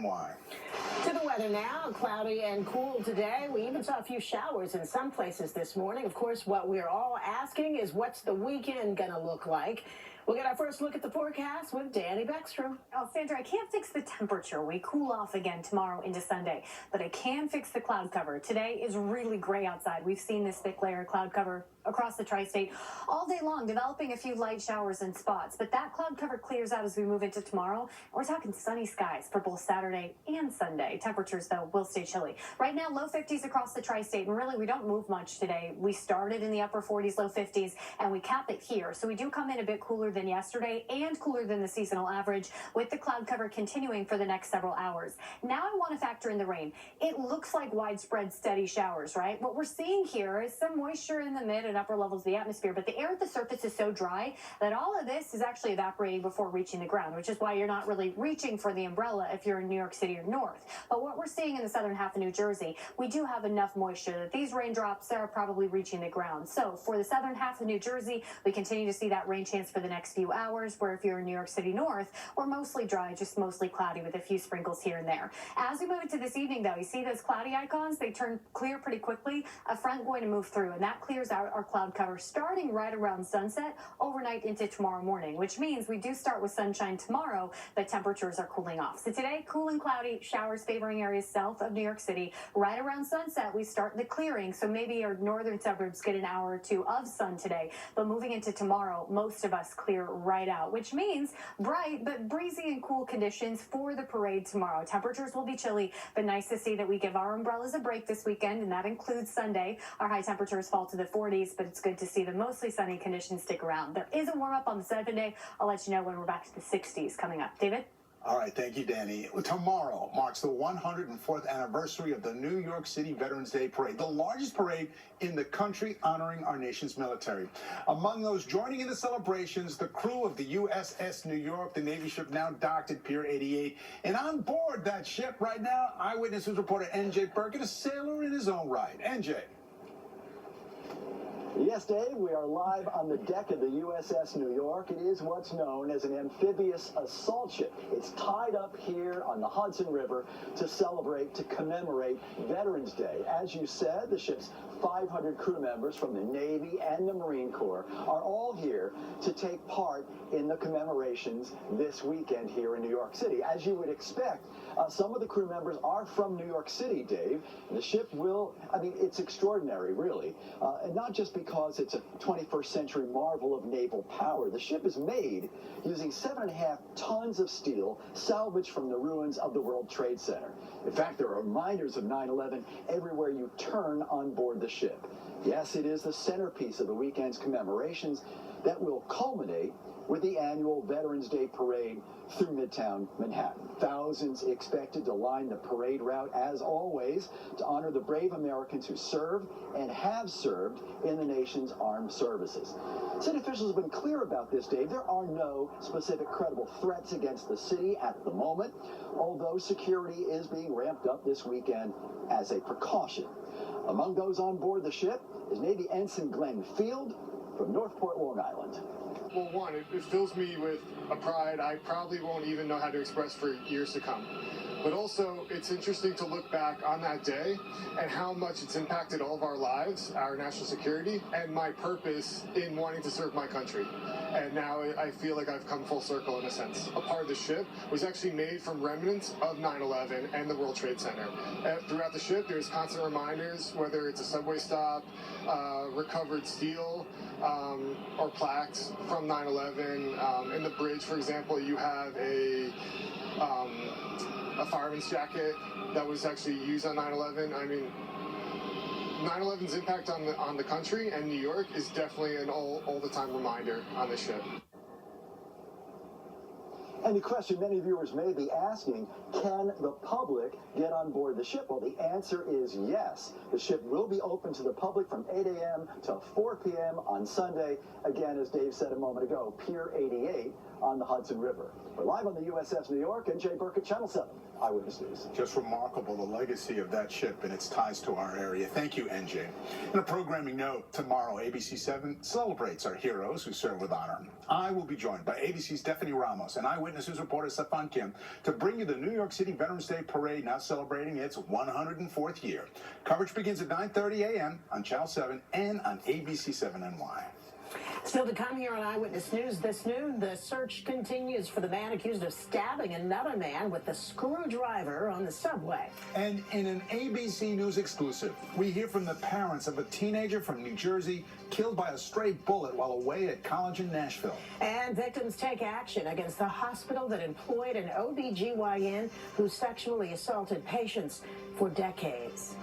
Why? To the weather now, cloudy and cool today. We even saw a few showers in some places this morning. Of course, what we're all asking is what's the weekend going to look like? We'll get our first look at the forecast with Danny Beckstrom. Oh, Sandra, I can't fix the temperature. We cool off again tomorrow into Sunday, but I can fix the cloud cover. Today is really gray outside. We've seen this thick layer of cloud cover across the tri-state all day long, developing a few light showers in spots. But that cloud cover clears out as we move into tomorrow. We're talking sunny skies for both Saturday and Sunday. Temperatures, though, will stay chilly. Right now, low 50s across the tri-state, and really, we don't move much today. We started in the upper 40s, low 50s, and we cap it here. So we do come in a bit cooler than yesterday and cooler than the seasonal average, with the cloud cover continuing for the next several hours. Now I want to factor in the rain. It looks like widespread steady showers, right? What we're seeing here is some moisture in the mid and upper levels of the atmosphere, but the air at the surface is so dry that all of this is actually evaporating before reaching the ground, which is why you're not really reaching for the umbrella if you're in New York City or north. But what we're seeing in the southern half of New Jersey, we do have enough moisture that these raindrops are probably reaching the ground. So for the southern half of New Jersey, we continue to see that rain chance for the next few hours, where if you're in New York City north, we're mostly dry, just mostly cloudy with a few sprinkles here and there. As we move into this evening, though, you see those cloudy icons? They turn clear pretty quickly. A front going to move through, and that clears out our cloud cover starting right around sunset overnight into tomorrow morning, which means we do start with sunshine tomorrow, but temperatures are cooling off. So today, cool and cloudy, showers favoring areas south of New York City. Right around sunset, we start the clearing, so maybe our northern suburbs get an hour or two of sun today, but moving into tomorrow, most of us clear right out, which means bright but breezy and cool conditions for the parade tomorrow. Temperatures will be chilly, but nice to see that we give our umbrellas a break this weekend, and that includes Sunday. Our high temperatures fall to the 40s, but it's good to see the mostly sunny conditions stick around. There is a warm-up on the 7-day. I'll let you know when we're back to the 60s coming up. David? All right, thank you, Danny. Tomorrow marks the 104th anniversary of the New York City Veterans Day Parade, the largest parade in the country honoring our nation's military. Among those joining in the celebrations, the crew of the USS New York, the Navy ship now docked at Pier 88. And on board that ship right now, Eyewitness News reporter N.J. Perkin, a sailor in his own right. N.J. Yes, Dave, we are live on the deck of the USS New York. It is what's known as an amphibious assault ship. It's tied up here on the Hudson River to celebrate, to commemorate Veterans Day. As you said, the ship's 500 crew members from the Navy and the Marine Corps are all here to take part in the commemorations this weekend here in New York City. As you would expect, some of the crew members are from New York City, Dave. The ship will, it's extraordinary, really, and not just because it's a 21st century marvel of naval power. The ship is made using 7.5 tons of steel salvaged from the ruins of the World Trade Center. In fact, there are reminders of 9/11 everywhere you turn on board the ship. Yes, it is the centerpiece of the weekend's commemorations that will culminate with the annual Veterans Day Parade through Midtown Manhattan. Thousands expected to line the parade route, as always, to honor the brave Americans who served and have served in the nation's armed services. City officials have been clear about this, Dave. There are no specific credible threats against the city at the moment, although security is being ramped up this weekend as a precaution. Among those on board the ship is Navy Ensign Glenn Field from Northport, Long Island. Well, one, it fills me with a pride I probably won't even know how to express for years to come. But also, it's interesting to look back on that day and how much it's impacted all of our lives, our national security, and my purpose in wanting to serve my country. And now I feel like I've come full circle in a sense. A part of the ship was actually made from remnants of 9/11 and the World Trade Center. Throughout the ship, there's constant reminders, whether it's a subway stop, recovered steel, or plaques from 9/11. In the bridge, for example, you have a fireman's jacket that was actually used on 9/11. 9/11's impact on the country and New York is definitely an all the time reminder on the ship. And the question many viewers may be asking, can the public get on board the ship? Well, the answer is yes. The ship will be open to the public from 8 a.m. to 4 p.m. on Sunday. Again, as Dave said a moment ago, Pier 88 on the Hudson River. We're live on the USS New York, and Jay Burkett, Channel 7 Eyewitness News. Just remarkable, the legacy of that ship and its ties to our area. Thank you, NJ. In a programming note, tomorrow, ABC 7 celebrates our heroes who serve with honor. I will be joined by ABC's Stephanie Ramos and Eyewitness News reporter Stefan Kim to bring you the New York City Veterans Day Parade, now celebrating its 104th year. Coverage begins at 9:30 a.m. on Channel 7 and on ABC 7 NY. Still to come here on Eyewitness News this noon, the search continues for the man accused of stabbing another man with the screwdriver on the subway. And in an ABC News exclusive, we hear from the parents of a teenager from New Jersey killed by a stray bullet while away at college in Nashville. And victims take action against the hospital that employed an OBGYN who sexually assaulted patients for decades.